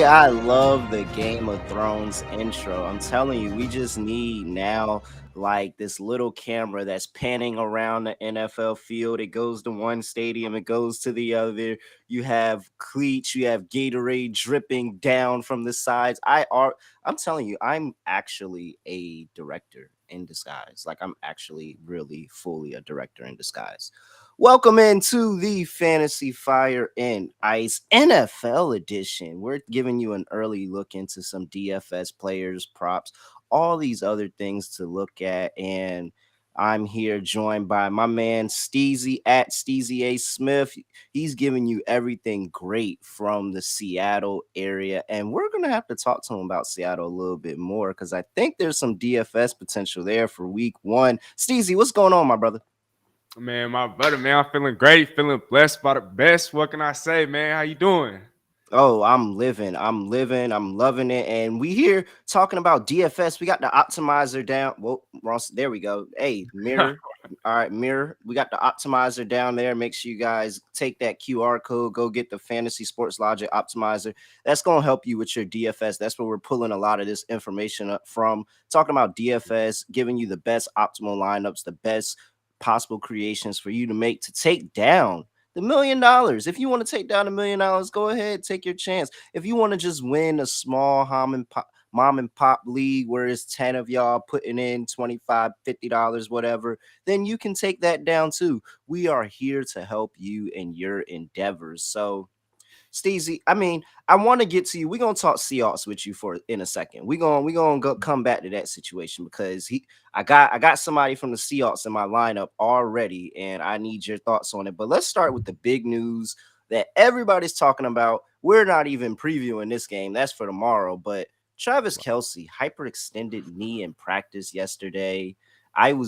I love the Game of Thrones intro. I'm telling you, we just need now like this little camera that's panning around the NFL field. It goes to one stadium, it goes to the other. You have cleats, you have Gatorade dripping down from the sides. I'm telling you, I'm actually a director in disguise. Like I'm actually really fully a director in disguise. Welcome into the Fantasy Fire and Ice NFL edition. We're giving you an early look into some DFS players, props, all these other things to look at. And I'm here joined by my man Steezy at Steezy A. Smith. He's giving you everything great from the Seattle area. And we're going to have to talk to him about Seattle a little bit more because I think there's some DFS potential there for week one. Steezy, what's going on, my brother? Man, my brother, man, I'm feeling great, feeling blessed by the best. What can I say, man? How you doing? Oh, I'm loving it. And we here talking about DFS. We got the optimizer down. Well, Ross, there we go. Hey, mirror. All right, mirror. We got the optimizer down there. Make sure you guys take that QR code, go get the Fantasy Sports Logic optimizer. That's going to help you with your DFS. That's where we're pulling a lot of this information up from. Talking about DFS, giving you the best optimal lineups, the best possible creations for you to make to take down the $1 million. If you want to take down $1 million, go ahead, take your chance. If you want to just win a small mom and pop league where it's 10 of y'all putting in 25, $50, whatever, then you can take that down too. We are here to help you in your endeavors. So Steezy, I mean, I want to get to you. We're gonna talk Seahawks with you for in a second. We're gonna go come back to that situation because I got somebody from the Seahawks in my lineup already, and I need your thoughts on it. But let's start with the big news that everybody's talking about. We're not even previewing this game. That's for tomorrow. But Travis Kelsey hyperextended knee in practice yesterday. I'm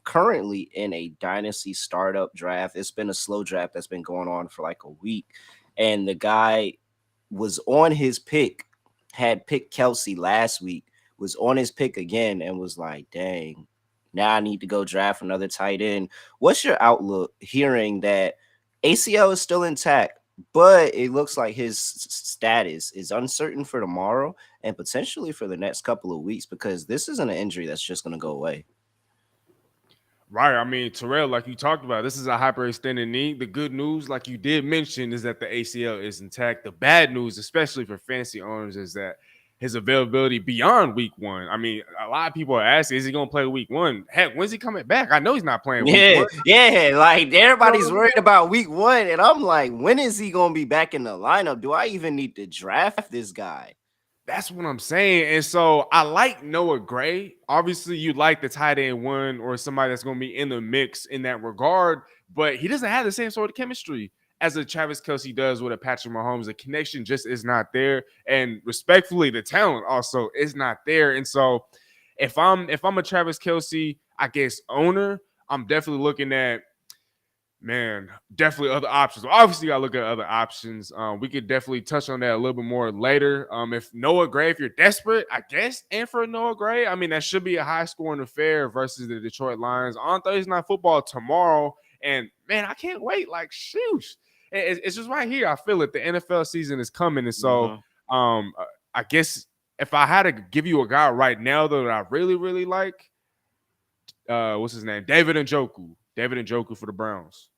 currently in a dynasty startup draft. It's been a slow draft that's been going on for like a week. And the guy was on his pick, had picked Kelsey last week, was on his pick again, and was like, dang, now I need to go draft another tight end. What's your outlook hearing that ACL is still intact, but it looks like his status is uncertain for tomorrow and potentially for the next couple of weeks because this isn't an injury that's just going to go away. Right. I mean, Terrell, like you talked about, this is a hyperextended knee. The good news, like you did mention, is that the ACL is intact. The bad news, especially for fantasy owners, is that his availability beyond week one. I mean, a lot of people are asking, is he going to play week one? Heck, when's he coming back? I know he's not playing week Yeah, one. yeah. Like You know everybody's what I'm worried about week one, and I'm like, when is he gonna be back in the lineup? Do I even need to draft this guy? That's what I'm saying. And so I like Noah Gray. Obviously, you like the tight end one or somebody that's going to be in the mix in that regard, but he doesn't have the same sort of chemistry as a Travis Kelsey does with a Patrick Mahomes. The connection just is not there. And respectfully, the talent also is not there. And so if I'm a Travis Kelsey, I guess owner, I'm definitely looking at definitely other options. Well, obviously, you gotta look at other options. We could definitely touch on that a little bit more later. If Noah Gray, if you're desperate, I guess, and for Noah Gray, I mean that should be a high scoring affair versus the Detroit Lions on Thursday Night Football tomorrow. And man, I can't wait. Like, shoot, it's just right here. I feel it. The NFL season is coming, and so Mhm. I guess if I had to give you a guy right now though that I really really like, what's his name? David Njoku. David Njoku for the Browns.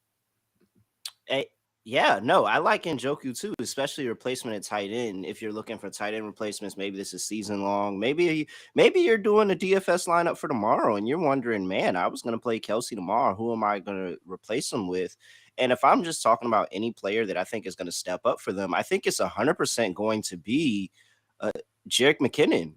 Eh, yeah, no, I like Njoku too, especially replacement at tight end. If you're looking for tight end replacements, maybe this is season long. Maybe you're doing a DFS lineup for tomorrow, and you're wondering, man, I was going to play Kelsey tomorrow. Who am I going to replace him with? And if I'm just talking about any player that I think is going to step up for them, I think it's 100% going to be uh, Jerick McKinnon.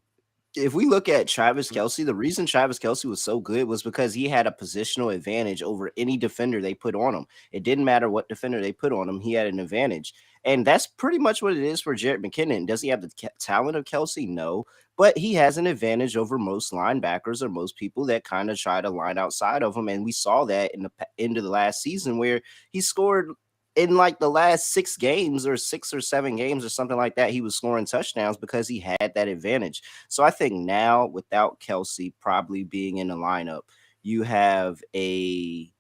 If we look at Travis Kelsey, the reason Travis Kelsey was so good was because he had a positional advantage over any defender they put on him. It didn't matter what defender they put on him, he had an advantage. And that's pretty much what it is for Jerick McKinnon. Does he have the talent of Kelsey? No, but he has an advantage over most linebackers or most people that kind of try to line outside of him. And we saw that in the end of the last season where he scored in like the last 6 games or 6 or 7 games or something like that. He was scoring touchdowns because he had that advantage. So I think now without Kelsey probably being in the lineup, you have a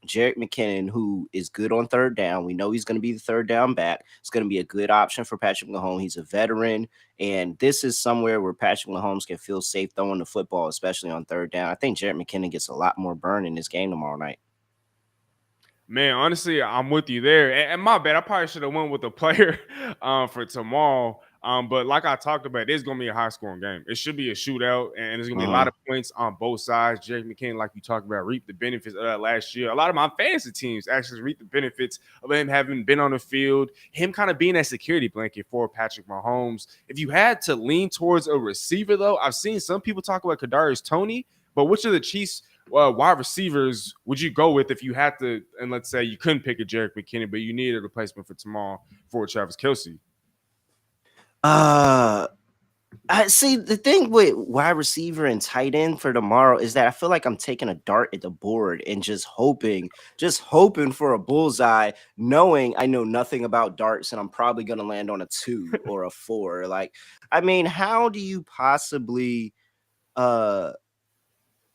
Jerick McKinnon, who is good on third down. We know he's going to be the third down back. It's going to be a good option for Patrick Mahomes. He's a veteran, and this is somewhere where Patrick Mahomes can feel safe throwing the football, especially on third down. I think Jerick McKinnon gets a lot more burn in this game tomorrow night. Man, honestly, I'm with you there. And my bad, I probably should have went with a player for tomorrow. But like I talked about, it's gonna be a high scoring game. It should be a shootout, and there's gonna be a lot Uh-huh. of points on both sides. Jake McKinnon, like you talked about, reaped the benefits of that last year. A lot of my fantasy teams actually reaped the benefits of him having been on the field, him kind of being that security blanket for Patrick Mahomes. If you had to lean towards a receiver, though, I've seen some people talk about Kadarius Toney, but which of the Chiefs wide receivers would you go with if you had to? And let's say you couldn't pick a Jerick McKinnon, but you needed a replacement for tomorrow for Travis Kelce. Uh I see the thing with wide receiver and tight end for tomorrow is that I feel like I'm taking a dart at the board and just hoping for a bullseye, knowing I know nothing about darts and I'm probably gonna land on a 2 or a 4. Like, I mean, how do you possibly uh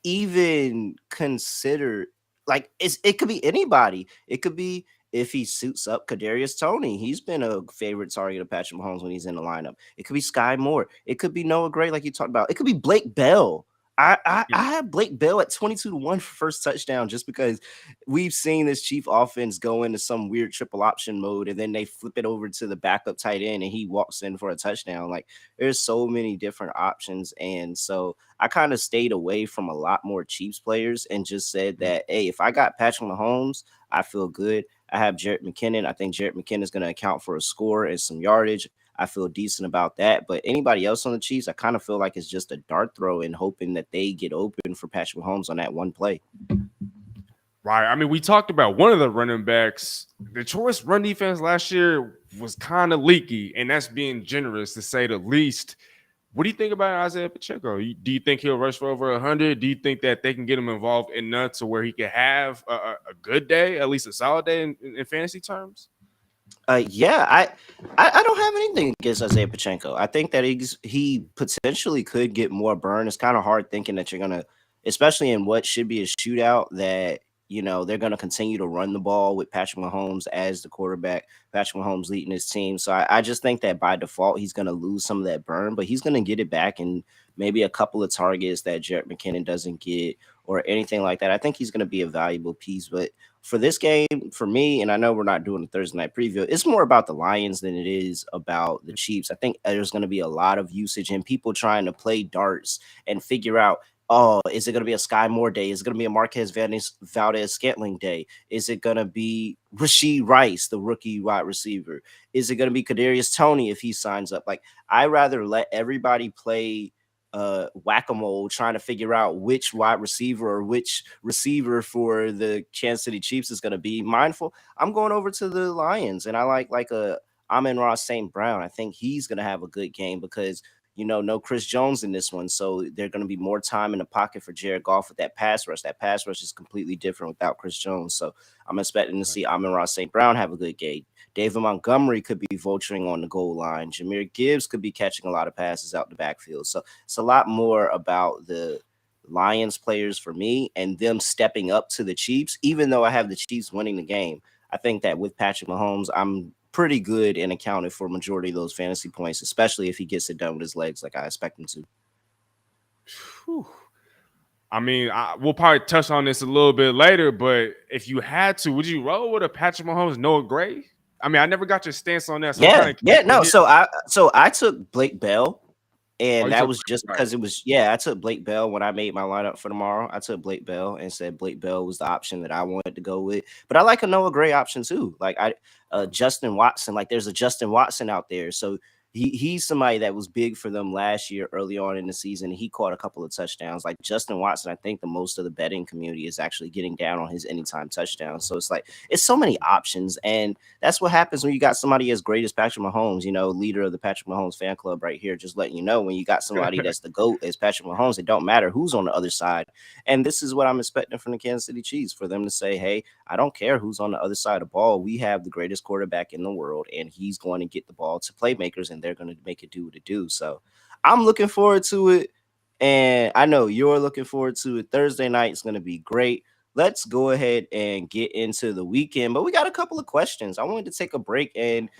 even consider, like, it could be anybody. It could be if he suits up Kadarius Toney. He's been a favorite target of Patrick Mahomes when he's in the lineup. It could be Sky Moore. It could be Noah Gray, like you talked about. It could be Blake Bell. I have Blake Bell at 22-1 for first touchdown just because we've seen this Chief offense go into some weird triple option mode and then they flip it over to the backup tight end and he walks in for a touchdown. Like, there's so many different options. And so I kind of stayed away from a lot more Chiefs players and just said that, hey, if I got Patrick Mahomes, I feel good. I have Jerick McKinnon. I think Jerick McKinnon is going to account for a score and some yardage. I feel decent about that. But anybody else on the Chiefs, I kind of feel like it's just a dart throw and hoping that they get open for Patrick Mahomes on that one play. Right. I mean, we talked about one of the running backs. Detroit's run defense last year was kind of leaky, and that's being generous to say the least. What do you think about Isaiah Pacheco? Do you think he'll rush for over 100? Do you think that they can get him involved enough to where he can have a good day, at least a solid day in fantasy terms? Yeah, I don't have anything against Isaiah Pacheco. I think that he potentially could get more burn. It's kind of hard thinking that you're gonna, especially in what should be a shootout, that they're gonna continue to run the ball with Patrick Mahomes as the quarterback. Patrick Mahomes leading his team. So I just think that by default he's gonna lose some of that burn, but he's gonna get it back in maybe a couple of targets that Jerick McKinnon doesn't get or anything like that. I think he's gonna be a valuable piece, but for this game, for me, and I know we're not doing a Thursday night preview, it's more about the Lions than it is about the Chiefs. I think there's going to be a lot of usage and people trying to play darts and figure out, oh, is it going to be a Sky Moore day? Is it going to be a Marquez Valdez Scantling day? Is it going to be Rashee Rice, the rookie wide receiver? Is it going to be Kadarius Toney if he signs up? Like, I rather let everybody play whack-a-mole trying to figure out which wide receiver or which receiver for the Kansas City Chiefs is going to be mindful. I'm going over to the Lions and I like a Amon-Ra St. Brown. I think he's going to have a good game because no Chris Jones in this one. So there's going to be more time in the pocket for Jared Goff with that pass rush. That pass rush is completely different without Chris Jones. So I'm expecting to see Amon-Ra St. Brown have a good game. David Montgomery could be vulturing on the goal line. Jahmyr Gibbs could be catching a lot of passes out the backfield. So it's a lot more about the Lions players for me and them stepping up to the Chiefs, even though I have the Chiefs winning the game. I think that with Patrick Mahomes, I'm pretty good and accounted for majority of those fantasy points, especially if he gets it done with his legs like I expect him to. Whew. I mean, we'll probably touch on this a little bit later, but if you had to, would you roll with a Patrick Mahomes, Noah Gray? I mean, I never got your stance on that, so I'm Yeah, kind of yeah, curious to no. hear. So I took Blake Bell, Oh, and you that took was just right. because it was, yeah, I took Blake Bell when I made my lineup for tomorrow. I took Blake Bell and said Blake Bell was the option that I wanted to go with. But I like a Noah Gray option too. Like Justin Watson, like there's a Justin Watson out there. So he's somebody that was big for them last year early on in the season. He caught a couple of touchdowns. Like Justin Watson, I think the most of the betting community is actually getting down on his anytime touchdown. So it's like it's so many options, and that's what happens when you got somebody as great as Patrick Mahomes, leader of the Patrick Mahomes fan club right here, just letting you know when you got somebody that's the GOAT as Patrick Mahomes, it don't matter who's on the other side. And this is what I'm expecting from the Kansas City Chiefs, for them to say, hey, I don't care who's on the other side of the ball. We have the greatest quarterback in the world, and he's going to get the ball to playmakers, and they're going to make it do what it do. So I'm looking forward to it. And I know you're looking forward to it. Thursday night is going to be great. let's go ahead and get into the weekend. But we got a couple of questions. I wanted to take a break and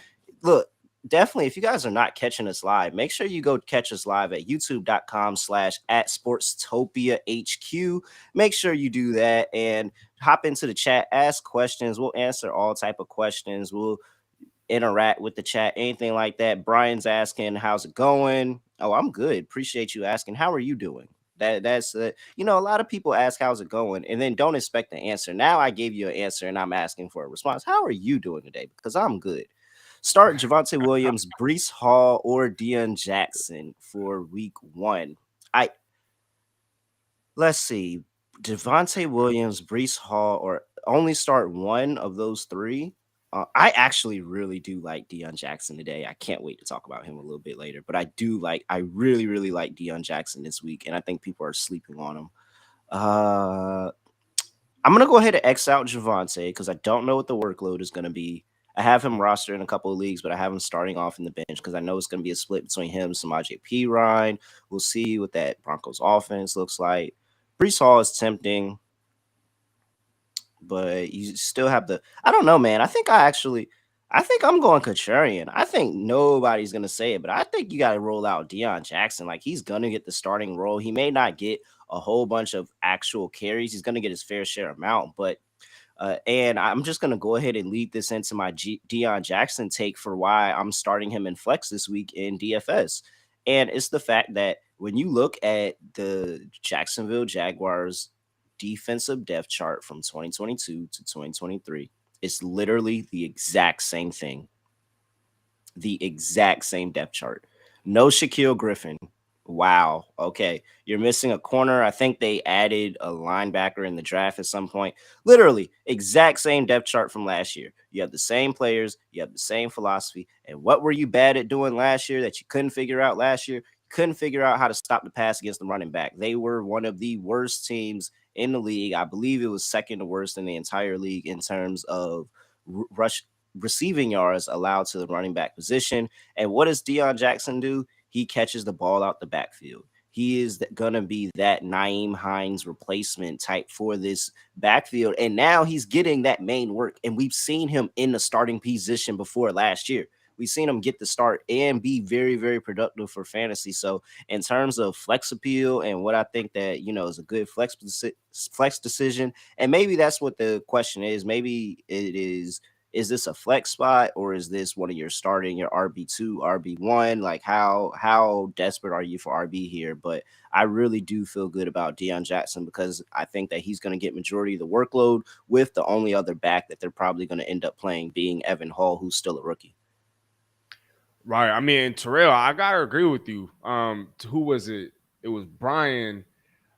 look. Definitely, if you guys are not catching us live, make sure you go catch us live at youtube.com/at Sportstopia HQ. Make sure you do that and hop into the chat, ask questions. We'll answer all type of questions. We'll interact with the chat, anything like that. Brian's asking, "How's it going?" Oh, I'm good. Appreciate you asking. How are you doing? That's a lot of people ask how's it going and then don't expect the answer. Now I gave you an answer and I'm asking for a response. How are you doing today? Because I'm good. Start Javante Williams, Brees Hall, or Deion Jackson for week 1. I Let's see. Javante Williams, Brees Hall, or only start one of those three. I actually really do like Deion Jackson today. I can't wait to talk about him a little bit later. But I really, really like Deion Jackson this week, and I think people are sleeping on him. Uh, I'm gonna go ahead and X out Javante because I don't know what the workload is gonna be. I have him rostered in a couple of leagues, but I have him starting off in the bench because I know it's gonna be a split between him, Samaje Perine. We'll see what that Broncos offense looks like. Brees Hall is tempting, but you still have the. I don't know, man. I think I'm going contrarian. I think nobody's gonna say it, but I think you got to roll out Deion Jackson. Like he's gonna get the starting role. He may not get a whole bunch of actual carries. He's gonna get his fair share amount, but and I'm just going to go ahead and lead this into my Deion Jackson take for why I'm starting him in flex this week in DFS. And it's the fact that when you look at the Jacksonville Jaguars defensive depth chart from 2022 to 2023, it's literally the exact same thing, the exact same depth chart. No Shaquille Griffin. Wow. Okay. You're missing a corner. I think they added a linebacker in the draft at some point. Literally, exact same depth chart from last year. You have the same players, you have the same philosophy. And what were you bad at doing last year that you couldn't figure out last year? Couldn't figure out how to stop the pass against the running back. They were one of the worst teams in the league. I believe it was second to worst in the entire league in terms of rush receiving yards allowed to the running back position. And what does Deion Jackson do? He catches the ball out the backfield. He is going to be that Naeem Hines replacement type for this backfield. And now he's getting that main work. And we've seen him in the starting position before last year. We've seen him get the start and be very, very productive for fantasy. So, in terms of flex appeal and what I think that, is a good flex decision, and maybe that's what the question is. Maybe it is this a flex spot or is this one of your starting your RB2, RB1? Like how desperate are you for RB here? But I really do feel good about Deion Jackson because I think that he's going to get majority of the workload with the only other back that they're probably going to end up playing being Evan Hall, who's still a rookie. Right. I mean, Terrell, I gotta agree with you. Who was it? It was Brian.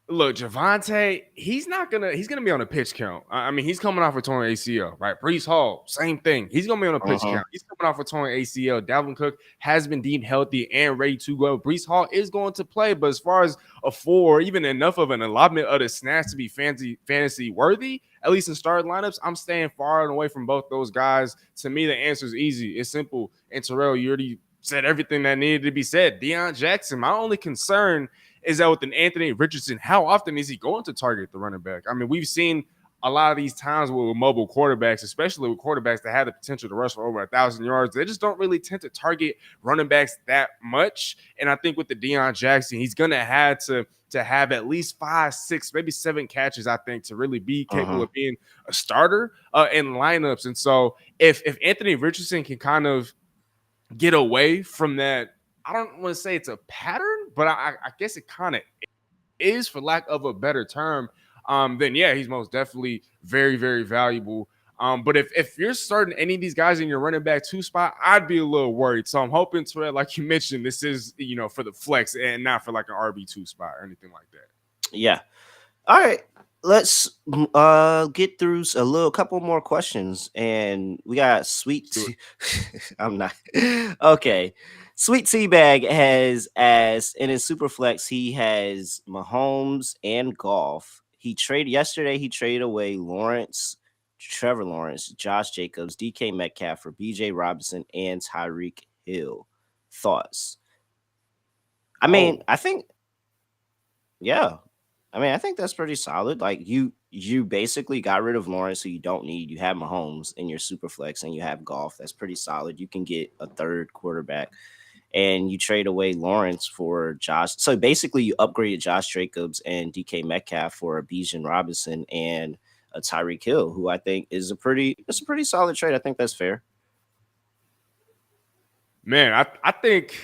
Look, Javante, he's gonna be on a pitch count. I mean, he's coming off a torn ACL, right? Brees Hall, same thing. He's gonna be on a pitch count. He's coming off a torn ACL. Dalvin Cook has been deemed healthy and ready to go. Brees Hall is going to play, but as far as a four, even enough of an allotment of the snaps to be fantasy worthy, at least in starting lineups, I'm staying far and away from both those guys. To me, the answer is easy. It's simple. And Terrell, you already said everything that needed to be said. Deion Jackson, my only concern is that with an Anthony Richardson, how often is he going to target the running back? I mean, we've seen a lot of these times with mobile quarterbacks, especially with quarterbacks that have the potential to rush for over 1,000 yards, they just don't really tend to target running backs that much. And I think with the Deion Jackson, he's going to have to have at least 5, 6, maybe 7 catches, I think, to really be capable of being a starter in lineups. And so if Anthony Richardson can kind of get away from that, I don't want to say it's a pattern, but I guess it kind of is, for lack of a better term, then yeah, he's most definitely very, very valuable. But if you're starting any of these guys in your running back 2 spot, I'd be a little worried. So I'm hoping, Terrell, like you mentioned, this is, for the flex and not for like an RB2 spot or anything like that. Yeah. All right. Let's get through a couple more questions. And we got sweet I'm not okay. Sweet Teabag has as in his super flex, he has Mahomes and Golf. He traded away Trevor Lawrence, Josh Jacobs, DK Metcalf for BJ Robinson and Tyreek Hill. Thoughts? I mean, Oh, I think, yeah. I mean, I think that's pretty solid. Like you basically got rid of Lawrence, who you don't need. You have Mahomes in your super flex, and you have Golf. That's pretty solid. You can get a third quarterback, and you trade away Lawrence for Josh. So basically, you upgraded Josh Jacobs and DK Metcalf for a Bijan Robinson and a Tyreek Hill, who I think is a pretty solid trade. I think that's fair. Man, I think,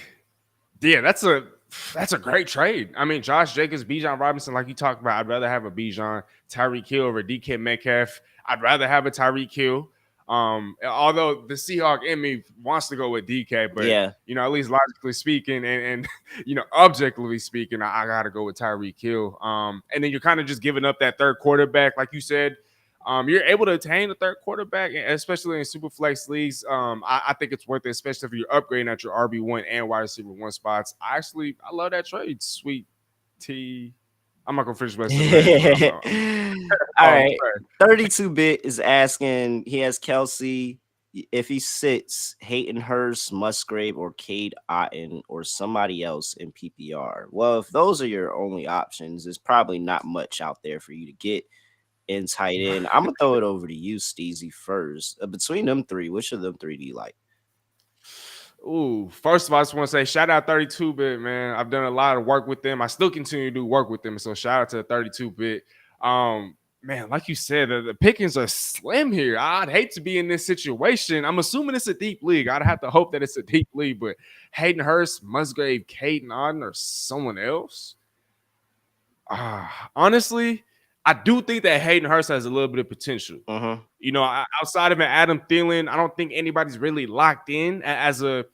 yeah, that's a great trade. I mean, Josh Jacobs, Bijan Robinson, like you talked about, I'd rather have a Bijan, Tyreek Hill over DK Metcalf. I'd rather have a Tyreek Hill. Although the Seahawk in me wants to go with DK, but Yeah. at least logically speaking and objectively speaking, I gotta go with Tyreek Hill. And then you're kind of just giving up that third quarterback, like you said. You're able to attain the third quarterback, especially in super flex leagues. I think it's worth it, especially if you're upgrading at your RB1 and wide receiver 1 spots. I love that trade, sweet T. I'm not gonna finish the rest of it, but All oh, right. 32-bit is asking, he has Kelsey. If he sits Hayden Hurst, Musgrave, or Cade Otton, or somebody else in PPR. Well, if those are your only options, there's probably not much out there for you to get in tight end. I'm gonna throw it over to you, Steezy, first. Between them three, which of them three do you like? Ooh, first of all, I just want to say shout out 32-bit, man. I've done a lot of work with them. I still continue to do work with them. So shout out to 32-bit. Man, like you said, the pickings are slim here. I'd hate to be in this situation. I'm assuming it's a deep league. I'd have to hope that it's a deep league, but Hayden Hurst, Musgrave, Caden Auden, or someone else. Honestly, I do think that Hayden Hurst has a little bit of potential. Outside of an Adam Thielen, I don't think anybody's really locked in as a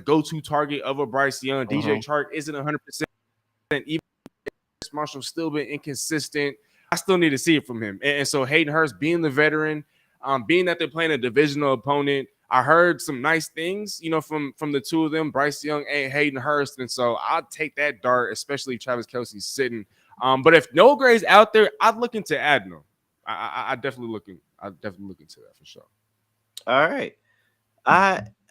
go-to target of a Bryce Young. DJ Chark isn't 100%. Even Marshall's still been inconsistent. I still need to see it from him. And so Hayden Hurst being the veteran, being that they're playing a divisional opponent, I heard some nice things, from the two of them, Bryce Young and Hayden Hurst. And so I'll take that dart, especially if Travis Kelce's sitting. But if no grades out there, I'd look into adding them. I definitely look into that for sure. All right.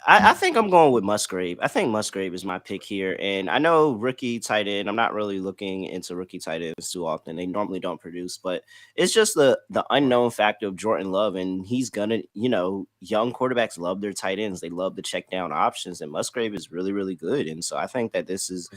I think I'm going with Musgrave. I think Musgrave is my pick here. And I know rookie tight end. I'm not really looking into rookie tight ends too often. They normally don't produce, but it's just the unknown factor of Jordan Love. And he's gonna, young quarterbacks love their tight ends. They love the check down options, and Musgrave is really, really good. And so I think that this is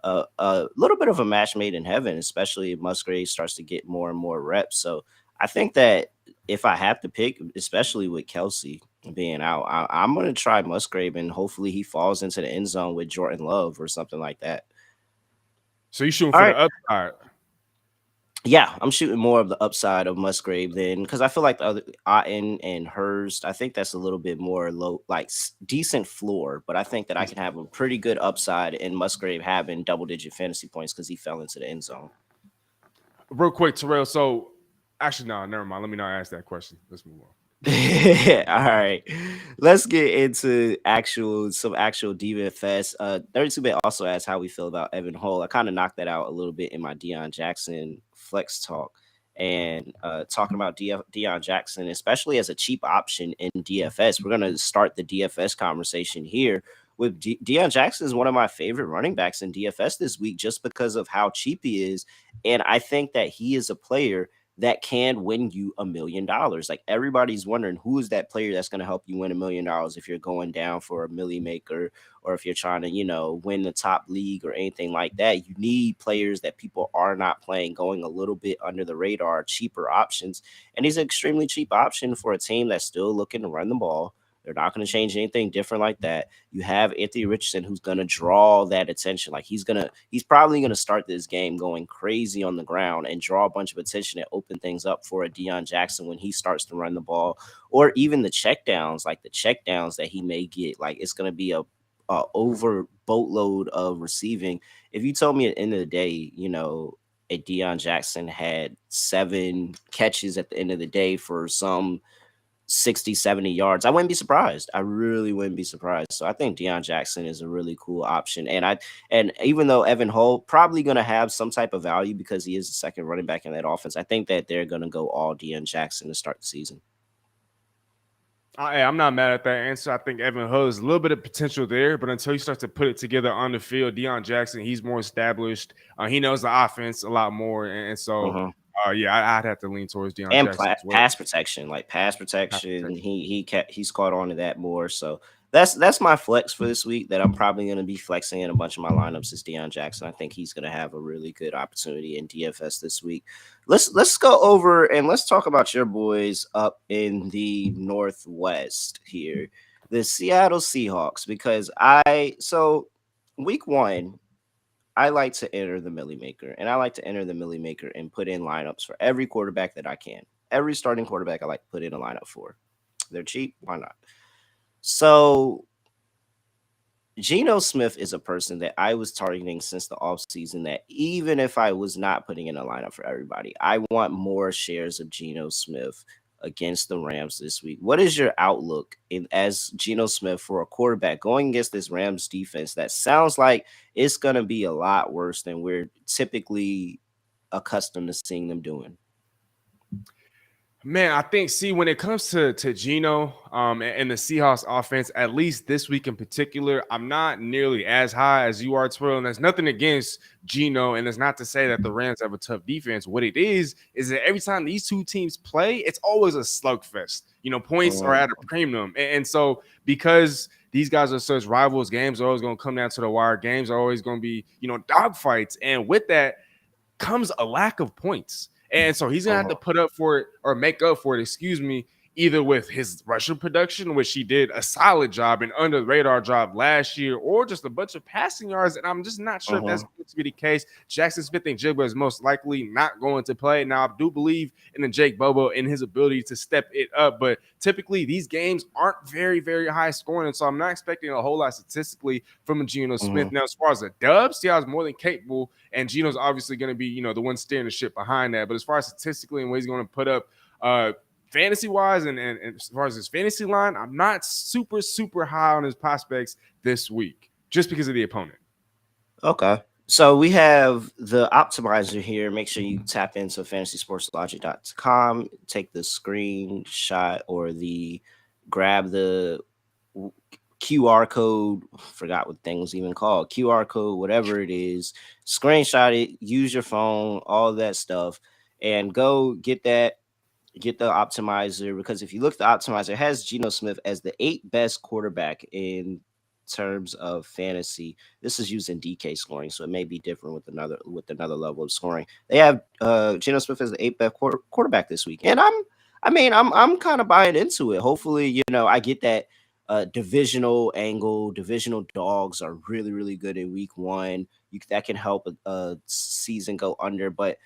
a little bit of a match made in heaven, especially if Musgrave starts to get more and more reps. So I think that if I have to pick, especially with Kelsey being out, I'm going to try Musgrave, and hopefully he falls into the end zone with Jordan Love or something like that. So you shooting for the upside? Yeah, I'm shooting more of the upside of Musgrave then, because I feel like the other Otten and Hurst, I think that's a little bit more low, like decent floor, but I think that I can have a pretty good upside in Musgrave having double-digit fantasy points because he fell into the end zone. Real quick, Terrell. So actually, no, never mind. Let me not ask that question. Let's move on. All right, let's get into some actual DFS. 32-bit also asked how we feel about Evan Hull. I kind of knocked that out a little bit in my Deion Jackson flex talk, and talking about Deion Jackson, especially as a cheap option in DFS. We're gonna start the DFS conversation here with Deion Jackson is one of my favorite running backs in DFS this week, just because of how cheap he is, and I think that he is a player that can win you $1 million. Like, everybody's wondering who is that player that's going to help you win $1 million if you're going down for a milli maker, or if you're trying to, win the top league or anything like that. You need players that people are not playing, going a little bit under the radar, cheaper options. And he's an extremely cheap option for a team that's still looking to run the ball. They're not going to change anything different like that. You have Anthony Richardson, who's going to draw that attention. Like, he's probably going to start this game going crazy on the ground and draw a bunch of attention and open things up for a Deion Jackson when he starts to run the ball, or even the checkdowns, like the checkdowns that he may get. Like, it's going to be a over boatload of receiving. If you told me at the end of the day, a Deion Jackson had 7 catches at the end of the day for some 60, 70 yards, I wouldn't be surprised. I really wouldn't be surprised. So I think Deion Jackson is a really cool option. And even though Evan Hull probably going to have some type of value because he is the second running back in that offense, I think that they're going to go all Deion Jackson to start the season. I'm not mad at that answer. I think Evan Hull has a little bit of potential there, but until you start to put it together on the field, Deion Jackson, he's more established. He knows the offense a lot more, and so Yeah, I'd have to lean towards Deion And Jackson as well. pass protection, like pass Pass protection. protection. He's caught on to that more. So that's my flex for this week. That I'm probably going to be flexing in a bunch of my lineups is Deion Jackson. I think he's going to have a really good opportunity in DFS this week. Let's go over and let's talk about your boys up in the Northwest here, the Seattle Seahawks, because week one. I like to enter the Millie Maker, and I like to enter the Millie Maker and put in lineups for every quarterback that I can. Every starting quarterback I like to put in a lineup for. They're cheap, why not? So Geno Smith is a person that I was targeting since the offseason that even if I was not putting in a lineup for everybody, I want more shares of Geno Smith against the Rams this week. What is your outlook as Geno Smith for a quarterback going against this Rams defense that sounds like it's going to be a lot worse than we're typically accustomed to seeing them doing? Man, I think when it comes to Geno and the Seahawks offense, at least this week in particular, I'm not nearly as high as you are, Terrell. And there's nothing against Geno, and it's not to say that the Rams have a tough defense. What it is that every time these two teams play, it's always a slugfest. Points are at a premium, and so because these guys are such rivals, games are always going to come down to the wire. Games are always going to be dogfights, and with that comes a lack of points. And so he's going to have to put up for it or make up for it, excuse me, either with his rushing production, which he did a solid job and under the radar job last year, or just a bunch of passing yards. And I'm just not sure if that's going to be the case. Jackson Smith and Jigba is most likely not going to play. Now, I do believe in the Jake Bobo and his ability to step it up, but typically these games aren't very, very high scoring. And so I'm not expecting a whole lot statistically from Geno Smith. Now, as far as the dubs, Seattle's more than capable, and Geno's obviously going to be, the one steering the ship behind that. But as far as statistically and what he's going to put up, fantasy wise and as far as his fantasy line, I'm not super, super high on his prospects this week just because of the opponent. Okay. So we have the optimizer here. Make sure you tap into fantasysportslogic.com, take the screenshot or grab the QR code, forgot what thing was even called, QR code, whatever it is, screenshot it, use your phone, all that stuff, and go get the optimizer, because if you look at the optimizer, it has Geno Smith as the 8th best quarterback in terms of fantasy. This is using DK scoring, so it may be different with another level of scoring. They have Geno Smith as the 8th best quarterback this week, and I'm kind of buying into it. Hopefully, I get that divisional angle. Divisional dogs are really, really good in week one. That can help a season go under, but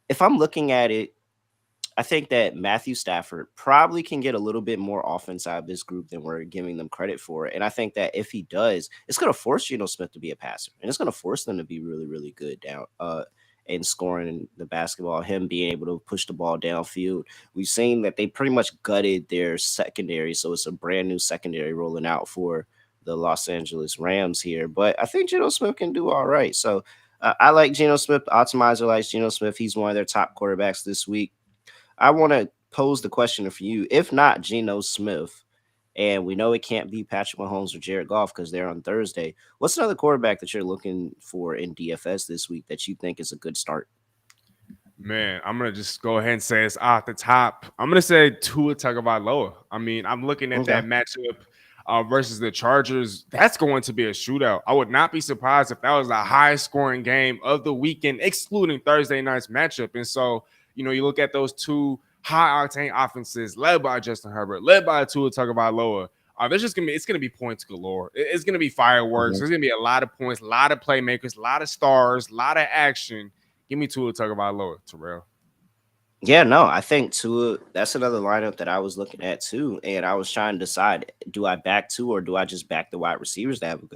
if I'm looking at it, I think that Matthew Stafford probably can get a little bit more offense out of this group than we're giving them credit for. And I think that if he does, it's going to force Geno Smith to be a passer, and it's going to force them to be really, really good down in scoring the basketball, him being able to push the ball downfield. We've seen that they pretty much gutted their secondary, so it's a brand new secondary rolling out for the Los Angeles Rams here. But I think Geno Smith can do all right. So I like Geno Smith. The optimizer likes Geno Smith. He's one of their top quarterbacks this week. I want to pose the question for you. If not Geno Smith, and we know it can't be Patrick Mahomes or Jared Goff because they're on Thursday, what's another quarterback that you're looking for in DFS this week that you think is a good start? Man, I'm going to just go ahead and say it's off the top. I'm going to say Tua Tagovailoa. I mean, I'm looking at that matchup versus the Chargers. That's going to be a shootout. I would not be surprised if that was the highest scoring game of the weekend, excluding Thursday night's matchup. And so, you look at those two high-octane offenses led by Justin Herbert, led by Tua Tagovailoa. It's gonna be points galore. It's gonna be fireworks. There's gonna be a lot of points, a lot of playmakers, a lot of stars, a lot of action. Give me Tua Tagovailoa, Terrell. Yeah, no, I think Tua, that's another lineup that I was looking at too. And I was trying to decide, do I back Tua or do I just back the wide receivers to have a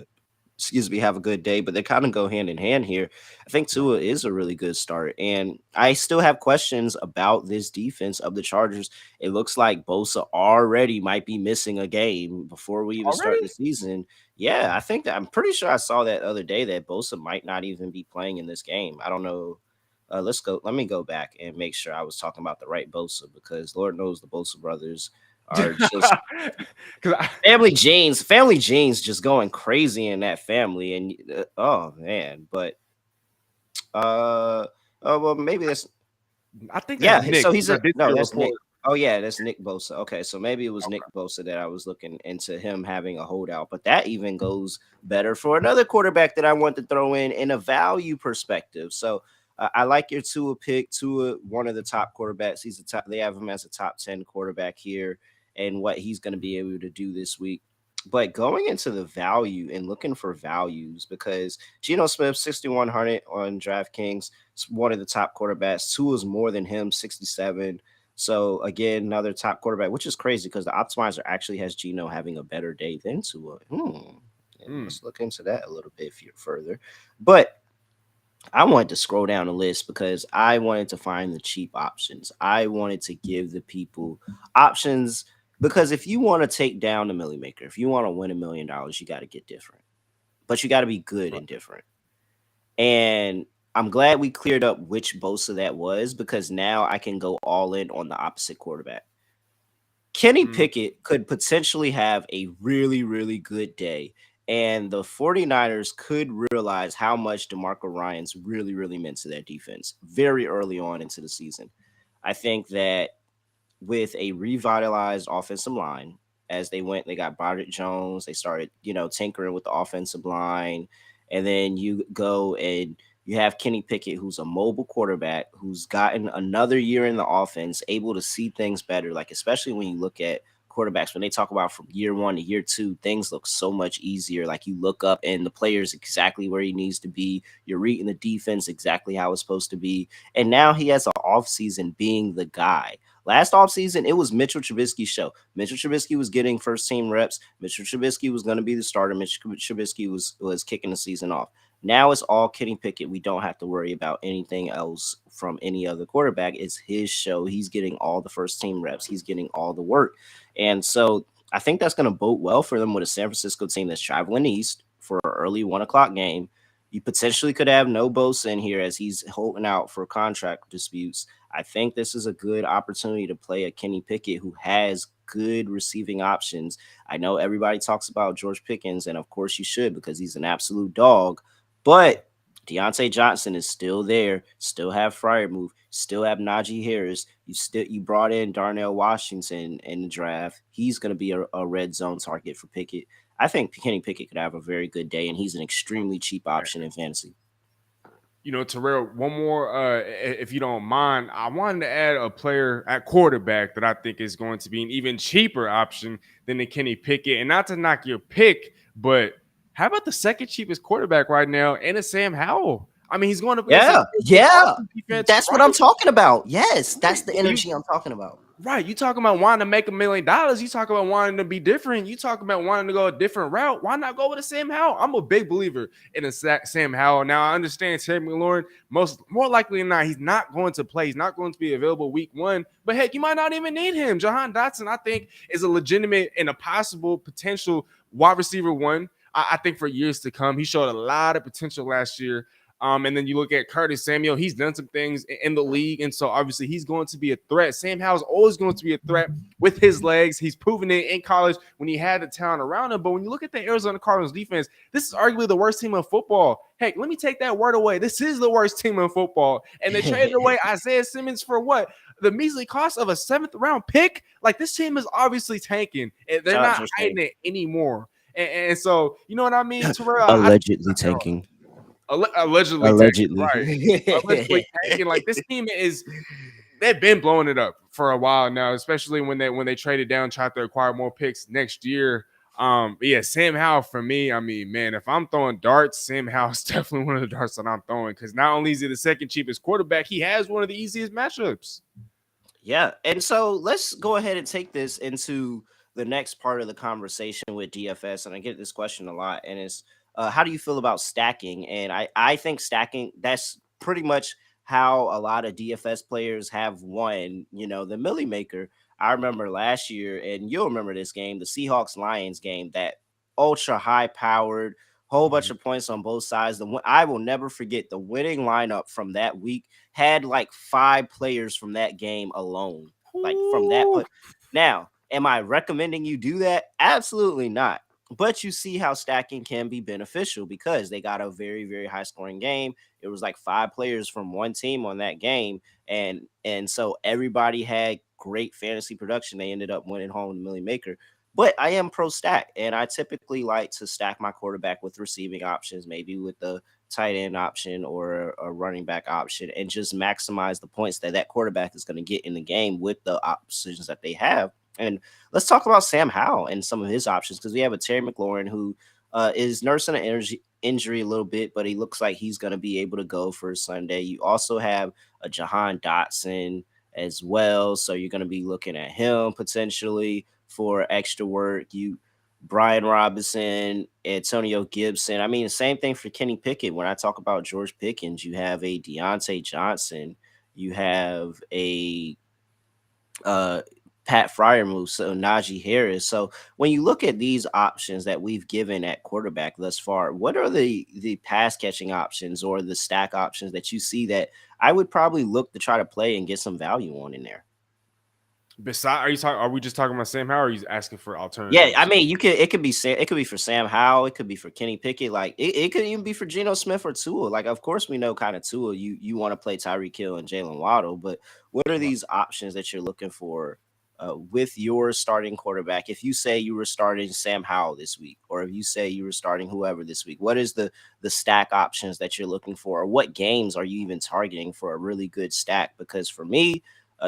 good day? But they kind of go hand in hand here. I think Tua is a really good start. And I still have questions about this defense of the Chargers. It looks like Bosa already might be missing a game before we even start the season. Yeah, I'm pretty sure I saw that other day that Bosa might not even be playing in this game. I don't know. Let me go back and make sure I was talking about the right Bosa, because Lord knows the Bosa brothers are just family genes just going crazy in that family. And oh man, but well, maybe that's I think that's Yeah, Nick so he's because I a did see no, a that's report. Nick. Oh yeah, that's Nick Bosa. Okay, so maybe it was Nick Okay. Bosa that I was looking into him having a holdout, but that even goes better for another quarterback that I want to throw in a value perspective. So I like your Tua pick. Tua, one of the top quarterbacks. He's the top. They have him as a top 10 quarterback here, and what he's going to be able to do this week. But going into the value and looking for values because Geno Smith 6,100 on DraftKings, one of the top quarterbacks. Tua is more than him, 67. So again, another top quarterback, which is crazy because the optimizer actually has Geno having a better day than Tua. And Mm, let's look into that a little bit further. But I wanted to scroll down the list because I wanted to find the cheap options. I wanted to give the people options because if you want to take down the Millie Maker, if you want to win $1 million, you got to get different, but you got to be good right. and different. And I'm glad we cleared up which Bosa that was because now I can go all in on the opposite quarterback. Kenny Mm, Pickett could potentially have a really, really good day. And the 49ers could realize how much DeMarco Ryans really, really meant to their defense very early on into the season. I think that with a revitalized offensive line as they got Broderick Jones, they started, tinkering with the offensive line. And then you go and you have Kenny Pickett, who's a mobile quarterback, who's gotten another year in the offense, able to see things better. Like, especially when you look at quarterbacks, when they talk about from year one to year two, things look so much easier. Like, you look up and the player's exactly where he needs to be. You're reading the defense exactly how it's supposed to be. And now he has an offseason being the guy. Last offseason, it was Mitchell Trubisky's show. Mitchell Trubisky was getting first team reps. Mitchell Trubisky was going to be the starter. Mitchell Trubisky was kicking the season off. Now it's all Kenny Pickett. We don't have to worry about anything else from any other quarterback. It's his show. He's getting all the first team reps. He's getting all the work. And so I think that's going to bode well for them with a San Francisco team that's traveling east for an early 1 o'clock game. You potentially could have no Bosa in here as he's holding out for contract disputes. I think this is a good opportunity to play a Kenny Pickett who has good receiving options. I know everybody talks about George Pickens, and of course you should because he's an absolute dog. But Deontay Johnson is still there. Still have Fryermuth. Still have Najee Harris. You brought in Darnell Washington in the draft. He's going to be a red zone target for Pickett. I think Kenny Pickett could have a very good day, and he's an extremely cheap option in fantasy. Terrell, one more, if you don't mind. I wanted to add a player at quarterback that I think is going to be an even cheaper option than the Kenny Pickett. And not to knock your pick, but how about the second cheapest quarterback right now, and it's Sam Howell? I mean, he's going up against a Yeah, very good yeah. Washington defense, That's what I'm right? talking about. Yes, that's Right. the You energy I'm talking about. Right. You talking about wanting to make $1 million. You talk about wanting to be different. You talk about wanting to go a different route. Why not go with a Sam Howell? I'm a big believer in a Sam Howell. Now, I understand Terry McLaurin, more likely than not, he's not going to play. He's not going to be available week one. But heck, you might not even need him. Jahan Dotson, I think, is a legitimate and a possible potential wide receiver one. I think for years to come. He showed a lot of potential last year. And then you look at Curtis Samuel, he's done some things in the league. And so obviously he's going to be a threat. Sam Howell's always going to be a threat with his legs. He's proven it in college when he had the talent around him. But when you look at the Arizona Cardinals defense, this is arguably the worst team in football. Heck, let me take that word away. This is the worst team in football. And they traded away Isaiah Simmons for what? The measly cost of a 7th-round pick? Like, this team is obviously tanking. And they're Shout out not to hiding Shane. it anymore. And so, you know what I mean, Terrell? Allegedly tanking. Allegedly tanking, Allegedly. right? Allegedly tanking. Like, this team is, they've been blowing it up for a while now, especially when they traded down, tried to acquire more picks next year. But yeah, Sam Howell for me. I mean, man, if I'm throwing darts, Sam Howell's definitely one of the darts that I'm throwing because not only is he the second cheapest quarterback, he has one of the easiest matchups. Yeah. And so let's go ahead and take this into the next part of the conversation with DFS. And I get this question a lot. And it's how do you feel about stacking? And I think stacking, that's pretty much how a lot of DFS players have won, the Millie Maker. I remember last year, and you'll remember this game, the Seahawks Lions game, that ultra high powered, whole bunch of points on both sides. I will never forget the winning lineup from that week had like 5 players from that game alone. Like from that Ooh. point. Now, am I recommending you do that? Absolutely not. But you see how stacking can be beneficial because they got a very, very high scoring game. It was like 5 players from one team on that game, and so everybody had great fantasy production. They ended up winning home the Millie Maker. But I am pro stack, and I typically like to stack my quarterback with receiving options, maybe with the tight end option or a running back option, and just maximize the points that that quarterback is going to get in the game with the options that they have. And let's talk about Sam Howell and some of his options because we have a Terry McLaurin who is nursing an injury a little bit, but he looks like he's going to be able to go for Sunday. You also have a Jahan Dotson as well, so you're going to be looking at him potentially for extra work. You Brian Robinson, Antonio Gibson. I mean, the same thing for Kenny Pickett. When I talk about George Pickens, you have a Deontay Johnson, you have a uh Pat Fryermuth, so Najee Harris. So when you look at these options that we've given at quarterback thus far, what are the pass catching options or the stack options that you see that I would probably look to try to play and get some value on in there? Besides, are we just talking about Sam Howell, or are you asking for Yeah, I alternatives? mean, you could. It could be Sam. It could be for Sam Howell. It could be for Kenny Pickett. Like it could even be for Geno Smith or Tua. Like, of course, we know kind of Tua. You want to play Tyreek Hill and Jalen Waddle, but what are Right. these options that you're looking for with your starting quarterback? If you say you were starting Sam Howell this week, or if you say you were starting whoever this week, what is the stack options that you're looking for, or what games are you even targeting for a really good stack? Because for me,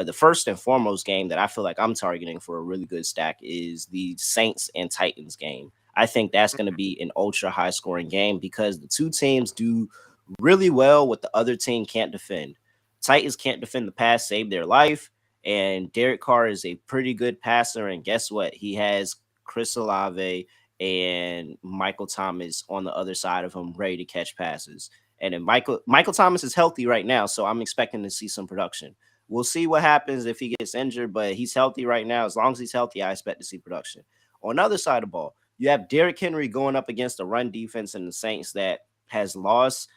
the first and foremost game that I feel like I'm targeting for a really good stack is the Saints and Titans game. I think that's going to be an ultra high scoring game because the two teams do really well what the other team can't defend. Titans can't defend the pass, save their life, and Derek Carr is a pretty good passer. And guess what? He has Chris Olave and Michael Thomas on the other side of him, ready to catch passes. And then Michael Thomas is healthy right now, so I'm expecting to see some production. We'll see what happens if he gets injured, but he's healthy right now. As long as he's healthy, I expect to see production. On the other side of the ball, you have Derrick Henry going up against a run defense in the Saints that has lost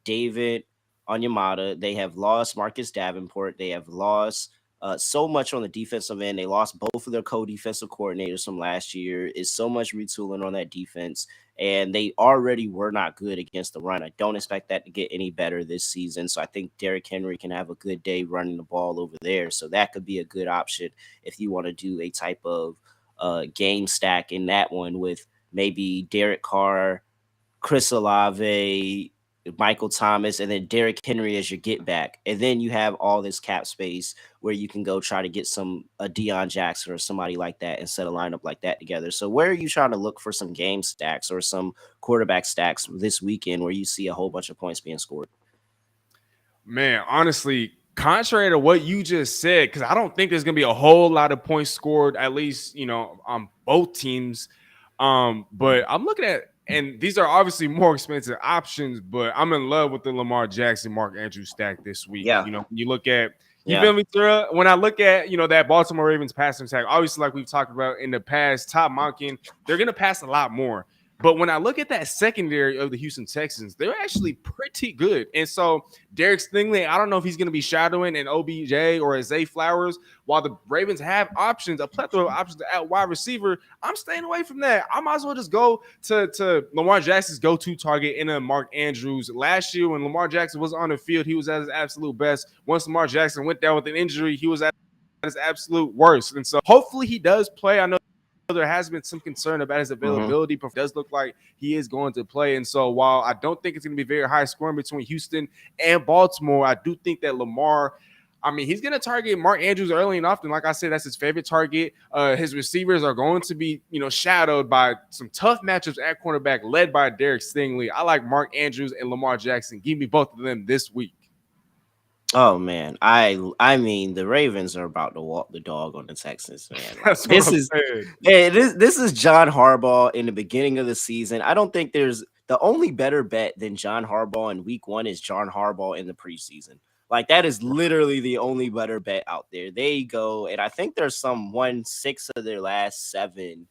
David Onyemata. They have lost Marcus Davenport. They have lost so much on the defensive end. They lost both of their co-defensive coordinators from last year. It's so much retooling on that defense, and they already were not good against the run. I don't expect that to get any better this season. So I think Derrick Henry can have a good day running the ball over there. So that could be a good option if you want to do a type of game stack in that one with maybe Derek Carr, Chris Olave, Michael Thomas, and then Derrick Henry as your get back. And then you have all this cap space where you can go try to get some a Deion Jackson or somebody like that and set a lineup like that together. So where are you trying to look for some game stacks or some quarterback stacks this weekend where you see a whole bunch of points being scored? Man, honestly, contrary to what you just said, because I don't think there's gonna be a whole lot of points scored, at least on both teams. But I'm looking at, and these are obviously more expensive options, but I'm in love with the Lamar Jackson, Mark Andrews stack this week. Yeah, When you look at, you yeah. feel me, Terrell? When I look at, that Baltimore Ravens passing attack, obviously, like we've talked about in the past, Todd Monken, they're gonna pass a lot more. But when I look at that secondary of the Houston Texans, they're actually pretty good. And so Derek Stingley, I don't know if he's going to be shadowing an OBJ or a Zay Flowers. While the Ravens have options, a plethora of options at wide receiver, I'm staying away from that. I might as well just go to Lamar Jackson's go-to target in a Mark Andrews. Last year when Lamar Jackson was on the field, he was at his absolute best. Once Lamar Jackson went down with an injury, he was at his absolute worst. And so hopefully he does play. I know there has been some concern about his Mm-hmm. availability, but it does look like he is going to play. And so while I don't think it's going to be very high scoring between Houston and Baltimore, I do think that Lamar, I mean, he's going to target Mark Andrews early and often. Like I said, that's his favorite target. His receivers are going to be, shadowed by some tough matchups at cornerback led by Derek Stingley. I like Mark Andrews and Lamar Jackson. Give me both of them this week. Oh man, I mean the Ravens are about to walk the dog on the Texans, man. Like That's what this I'm is saying. man, this is John Harbaugh in the beginning of the season. I don't think there's the only better bet than John Harbaugh in week one is John Harbaugh in the preseason. Like that is literally the only better bet out there. They go, and I think there's some 1-6 of their last seven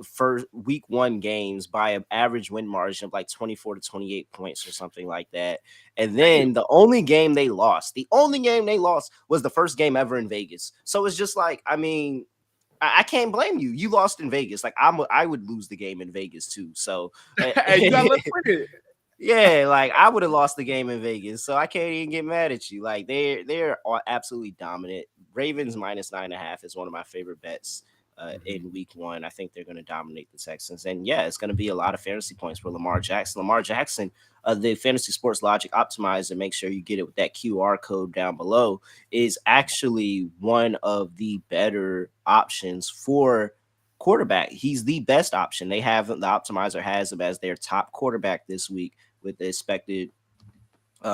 for week one games by an average win margin of like 24 to 28 points or something like that. And then the only game they lost was the first game ever in Vegas. So it's just like, I mean, I can't blame you. You lost in Vegas. Like I would lose the game in Vegas too. So Hey, you gotta let them win it. yeah, like I would have lost the game in Vegas, so I can't even get mad at you. Like they're absolutely dominant. Ravens minus 9.5 is one of my favorite bets Mhm. in week one. I think they're going to dominate the Texans, and yeah, it's going to be a lot of fantasy points for Lamar Jackson. Lamar Jackson, the Fantasy Sports Logic Optimizer, make sure you get it with that QR code down below, is actually one of the better options for quarterback. He's the best option. They have the optimizer has him as their top quarterback this week with the expected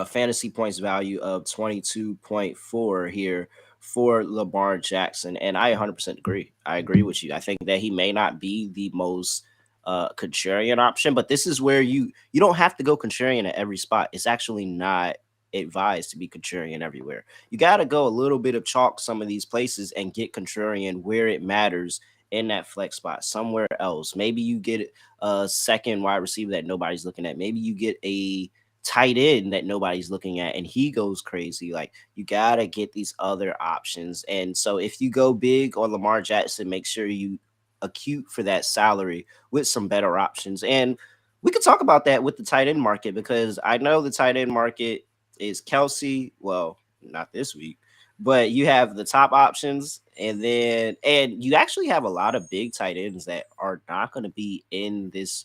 fantasy points value of 22.4 here for Lamar Jackson. And I 100% agree. I agree with you. I think that he may not be the most contrarian option, but this is where you don't have to go contrarian at every spot. It's actually not advised to be contrarian everywhere. You got to go a little bit of chalk some of these places and get contrarian where it matters in that flex spot somewhere else. Maybe you get a second wide receiver that nobody's looking at. Maybe you get a tight end that nobody's looking at and he goes crazy. Like you gotta get these other options. And so if you go big on Lamar Jackson, make sure you acute for that salary with some better options. And we could talk about that with the tight end market because I know the tight end market is Kelsey. Well, not this week, but you have the top options, and you actually have a lot of big tight ends that are not going to be in this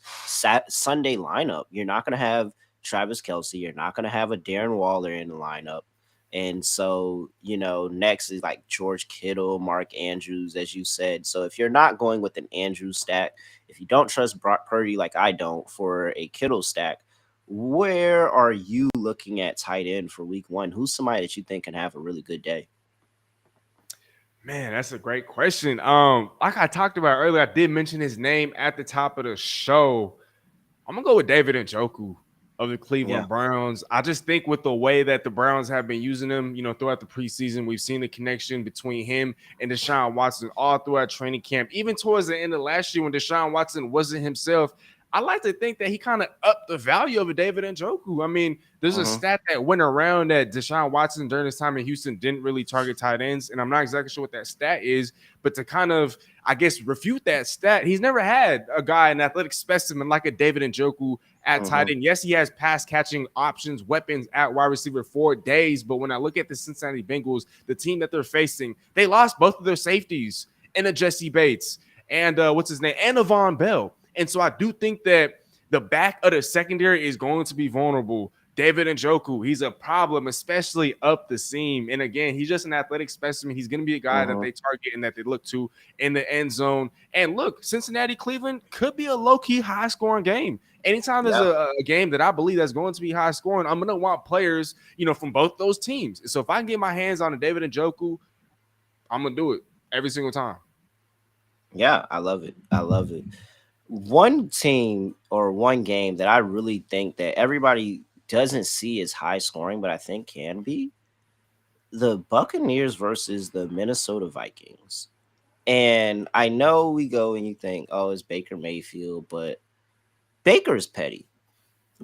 Sunday lineup. You're not going to have Travis Kelsey. You're not going to have a Darren Waller in the lineup. And so, next is like George Kittle, Mark Andrews, as you said. So if you're not going with an Andrews stack, if you don't trust Brock Purdy like I don't for a Kittle stack, where are you looking at tight end for week one? Who's somebody that you think can have a really good day? Man, that's a great question. Like I talked about earlier, I did mention his name at the top of the show. I'm gonna go with David Njoku of the Yeah. Cleveland Browns. I just think with the way that the Browns have been using him, throughout the preseason, we've seen the connection between him and Deshaun Watson all throughout training camp. Even towards the end of last year when Deshaun Watson wasn't himself, I like to think that he kind of upped the value of a David Njoku. I mean, there's a Mm-hmm. stat that went around that Deshaun Watson during his time in Houston didn't really target tight ends, and I'm not exactly sure what that stat is, but to kind of, I guess, refute that stat, he's never had a guy, an athletic specimen like a David Njoku at tight Mm-hmm. end. Yes, he has pass catching options, weapons at wide receiver for days, but when I look at the Cincinnati Bengals, the team that they're facing, they lost both of their safeties in a Jesse Bates and what's his name, and Avon Bell. And so I do think that the back of the secondary is going to be vulnerable. David Njoku, he's a problem, especially up the seam. And again, he's just an athletic specimen. He's going to be a guy that Mm-hmm. they target and that they look to in the end zone. And look, Cincinnati Cleveland could be a low key high scoring game. Anytime there's Yeah. a game that I believe that's going to be high scoring, I'm going to want players, from both those teams. So if I can get my hands on a David Njoku, I'm going to do it every single time. Yeah. I love it. I love it. One team or one game that I really think that everybody doesn't see as high scoring, but I think can be the Buccaneers versus the Minnesota Vikings. And I know we go and you think, oh, it's Baker Mayfield, but Baker's petty.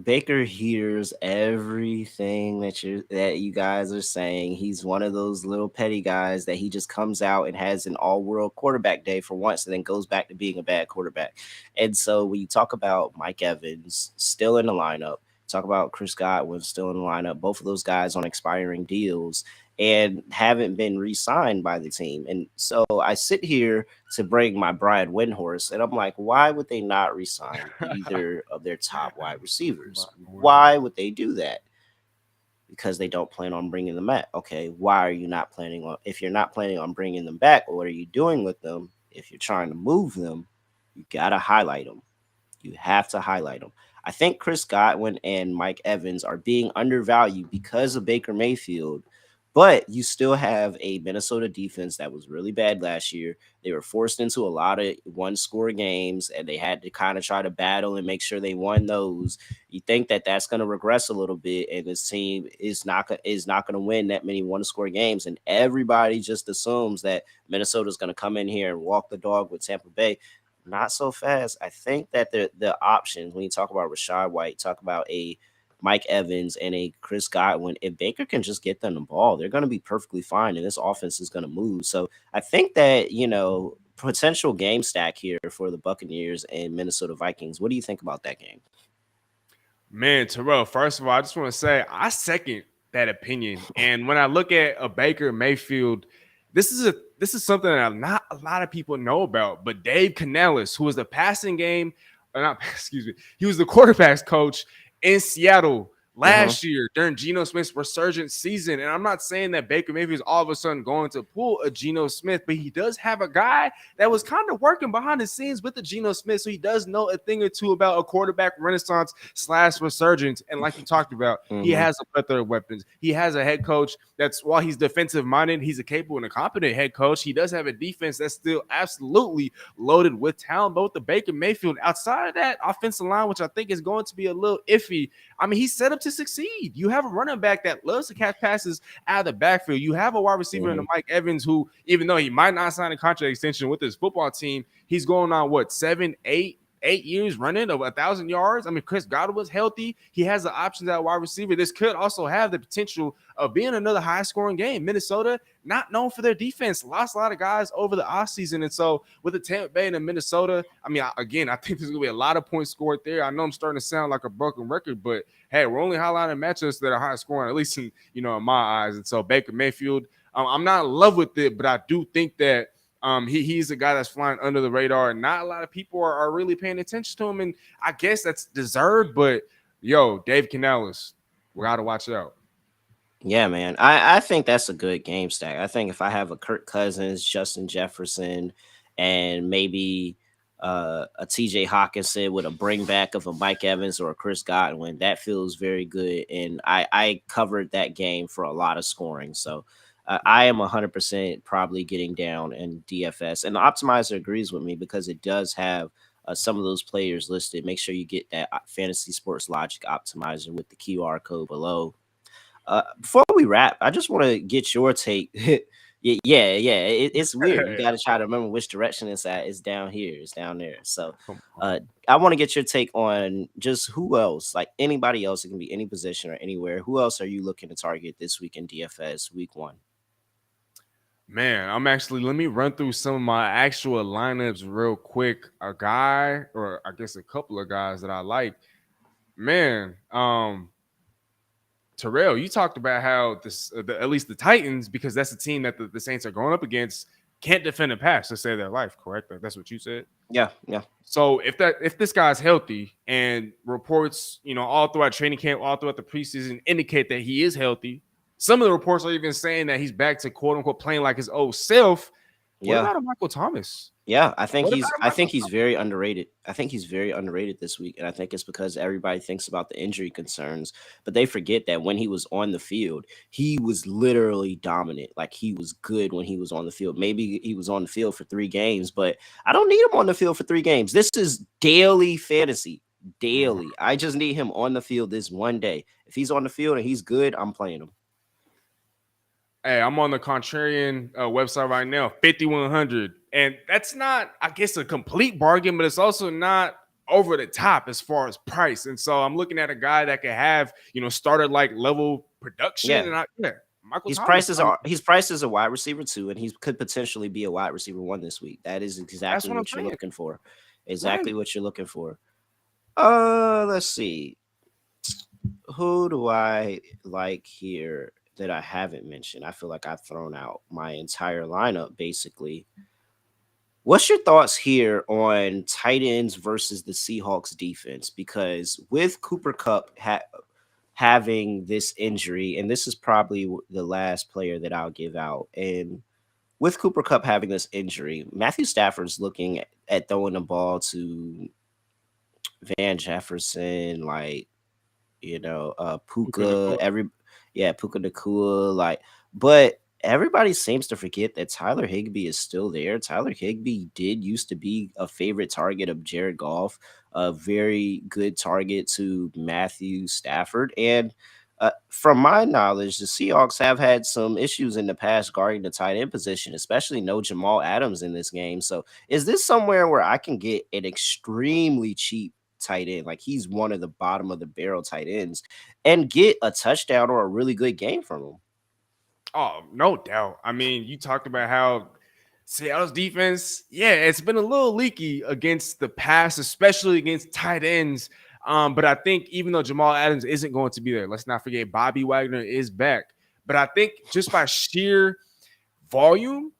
Baker hears everything that you guys are saying. He's one of those little petty guys that he just comes out and has an all-world quarterback day for once and then goes back to being a bad quarterback. And so when you talk about Mike Evans still in the lineup, talk about Chris Godwin still in the lineup, both of those guys on expiring deals and haven't been re-signed by the team. And so I sit here to bring my Brian Windhorse, and I'm like, why would they not resign either of their top wide receivers? Why would they do that? Because they don't plan on bringing them back. Okay, why are you not planning on? If you're not planning on bringing them back, what are you doing with them? If you're trying to move them, you gotta highlight them. You have to highlight them. I think Chris Godwin and Mike Evans are being undervalued because of Baker Mayfield, but you still have a Minnesota defense that was really bad last year. They were forced into a lot of one score games and they had to kind of try to battle and make sure they won those. You think that that's going to regress a little bit and this team is not going to win that many one score games, and everybody just assumes that Minnesota's going to come in here and walk the dog with Tampa Bay. Not so fast. I think that the options when you talk about Rashad White, talk about a Mike Evans and a Chris Godwin, if Baker can just get them the ball, they're going to be perfectly fine, and this offense is going to move. So I think that potential game stack here for the Buccaneers and Minnesota Vikings. What do you think about that game? Man, Terrell, first of all, I just want to say I second that opinion. And when I look at a Baker Mayfield, this is something that not a lot of people know about. But Dave Canales, who was the passing game, or not, excuse me, he was the quarterbacks coach in Seattle Mm-hmm. last year during Geno Smith's resurgent season. And I'm not saying that Baker Mayfield is all of a sudden going to pull a Geno Smith, but he does have a guy that was kind of working behind the scenes with the Geno Smith. So he does know a thing or two about a quarterback renaissance / resurgence. And like you talked about, he Mm-hmm. has a plethora of weapons. He has a head coach that's, while he's defensive minded, he's a capable and a competent head coach. He does have a defense that's still absolutely loaded with talent. But with the Baker Mayfield, outside of that offensive line, which I think is going to be a little iffy, I mean, he's set up to succeed. You have a running back that loves to catch passes out of the backfield. You have a wide receiver in Mm-hmm. the Mike Evans who, even though he might not sign a contract extension with his football team, he's going on what, 7, 8 years running of 1,000 yards. I mean, Chris Godwin was healthy. He has the options at wide receiver. This could also have the potential of being another high-scoring game. Minnesota, not known for their defense, lost a lot of guys over the offseason. And so with the Tampa Bay and the Minnesota, I mean, again, I think there's going to be a lot of points scored there. I know I'm starting to sound like a broken record, but hey, we're only highlighting matchups that are high scoring, at least in, in my eyes. And so Baker Mayfield, I'm not in love with it, but I do think that he's a guy that's flying under the radar, and not a lot of people are really paying attention to him. And I guess that's deserved, but yo, Dave Canales, we got to watch out. Yeah, man. I think that's a good game stack. I think if I have a Kirk Cousins, Justin Jefferson, and maybe a TJ Hawkinson with a bring back of a Mike Evans or a Chris Godwin, that feels very good. And I covered that game for a lot of scoring. So I am 100% probably getting down in DFS. And the optimizer agrees with me because it does have some of those players listed. Make sure you get that Fantasy Sports Logic optimizer with the QR code below. Before we wrap, I just want to get your take. Yeah. It's weird. You got to try to remember which direction it's at. It's down here. It's down there. So, Come on. uh, I want to get your take on just who else, like anybody else. It can be any position or anywhere. Who else are you looking to target this week in DFS week 1? Man, let me run through some of my actual lineups real quick. A guy, or I guess a couple of guys that I like. Man, Terrell, you talked about how at least the Titans, because that's the team that the Saints are going up against, can't defend a pass to save their life. Correct? That's what you said. Yeah. So if this guy's healthy, and reports, all throughout training camp, all throughout the preseason indicate that he is healthy, some of the reports are even saying that he's back to quote unquote playing like his old self. What Yeah. about a Michael Thomas? Yeah, What about a I think Michael he's Thomas? very underrated. I think he's very underrated this week, and I think it's because everybody thinks about the injury concerns, but they forget that when he was on the field, he was literally dominant. Like he was good when he was on the field. Maybe he was on the field for 3 games, but I don't need him on the field for 3 games. This is daily fantasy. Mhm. Daily. I just need him on the field this one day. If he's on the field and he's good, I'm playing him. Hey, I'm on the Contrarian website right now, 5,100, and that's not, I guess, a complete bargain, but it's also not over the top as far as price. And so I'm looking at a guy that can have, started like level production, Yeah. and Michael Thomas. I mean, He's priced as a wide receiver too, and he could potentially be a wide receiver 1 this week. That is that's exactly what I'm what you're saying, looking for. right? Exactly what you're looking for. Let's see. Who do I like here that I haven't mentioned? I feel like I've thrown out my entire lineup basically. What's your thoughts here on tight ends versus the Seahawks defense? Because with Cooper Cup having this injury, and this is probably the last player that I'll give out, and with Cooper Cup having this injury, Matthew Stafford's looking at throwing the ball to Van Jefferson, like Puka Nacua. Puka, Puka Nakua, like, but everybody seems to forget that Tyler Higbee is still there. Tyler Higbee did used to be a favorite target of Jared Goff, a very good target to Matthew Stafford, and from my knowledge, the Seahawks have had some issues in the past guarding the tight end position, especially no Jamal Adams in this game. So, is this somewhere where I can get an extremely cheap tight end, like he's one of the bottom of the barrel tight ends, and get a touchdown or a really good game from him? Oh, no doubt. I mean, you talked about how Seattle's defense, yeah, it's been a little leaky against the pass, especially against tight ends. But I think even though Jamal Adams isn't going to be there, let's not forget Bobby Wagner is back. But I think just by sheer volume,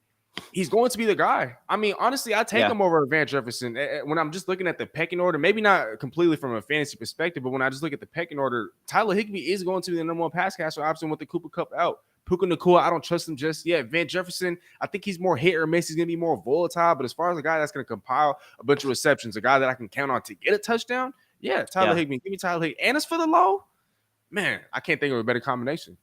he's going to be the guy. I mean, honestly, I take Yeah. him over Van Jefferson when I'm just looking at the pecking order. Maybe not completely from a fantasy perspective, but when I just look at the pecking order, Tyler Higbee is going to be the number one pass catcher option with the Cooper Cup out. Puka Nakua, I don't trust him just yet. Van Jefferson, I think he's more hit or miss. He's going to be more volatile. But as far as a guy that's going to compile a bunch of receptions, a guy that I can count on to get a touchdown, yeah, Tyler Yeah. Higbee. Give me Tyler Higbee. And it's for the low. Man, I can't think of a better combination.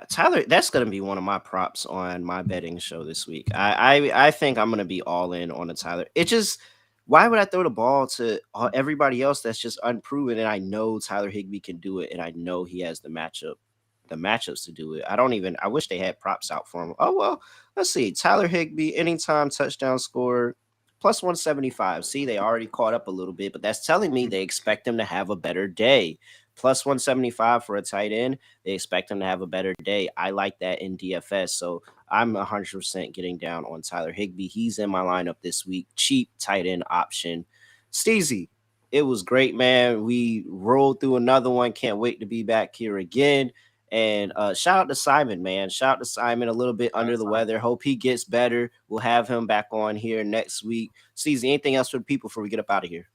Tyler, that's gonna be one of my props on my betting show this week. I think I'm gonna be all in on the Tyler. It just why would I throw the ball to everybody else that's just unproven? And I know Tyler Higbee can do it, and I know he has the matchups to do it. I don't even. I wish they had props out for him. Oh well, let's see. Tyler Higbee, anytime touchdown score, plus 175. See, they already caught up a little bit, but that's telling me they expect him to have a better day. Plus 175 for a tight end. They expect him to have a better day. I like that in DFS. So I'm 100% getting down on Tyler Higbee. He's in my lineup this week. Cheap tight end option. Steezy, it was great, man. We rolled through another one. Can't wait to be back here again. And shout out to Simon, man. Shout out to Simon, a little bit under the weather. Hope he gets better. We'll have him back on here next week. Steezy, anything else for the people before we get up out of here?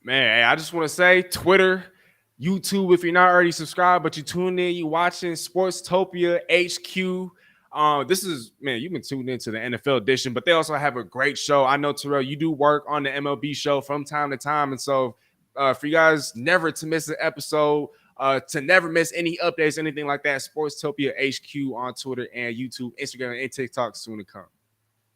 Man, I just want to say Twitter, YouTube, if you're not already subscribed, but you tuned in, you watching Sportstopia HQ. This is, man, you've been tuned into the NFL edition, but they also have a great show. I know, Terrell, you do work on the MLB show from time to time. And so for you guys never to miss an episode, to never miss any updates, anything like that, Sportstopia HQ on Twitter and YouTube, Instagram, and TikTok soon to come.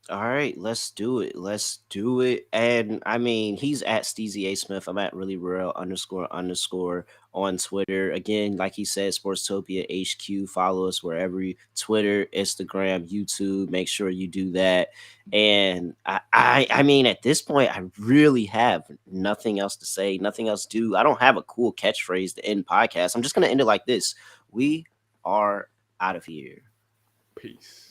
All right, let's do it. Let's do it. And I mean, he's at Steezy A Smith. I'm at really real __ on Twitter. Again, like he said, Sportstopia HQ. Follow us wherever Twitter, Instagram, YouTube. Make sure you do that. And I mean, at this point, I really have nothing else to say, nothing else to do. I don't have a cool catchphrase to end podcast. I'm just gonna end it like this. We are out of here. Peace.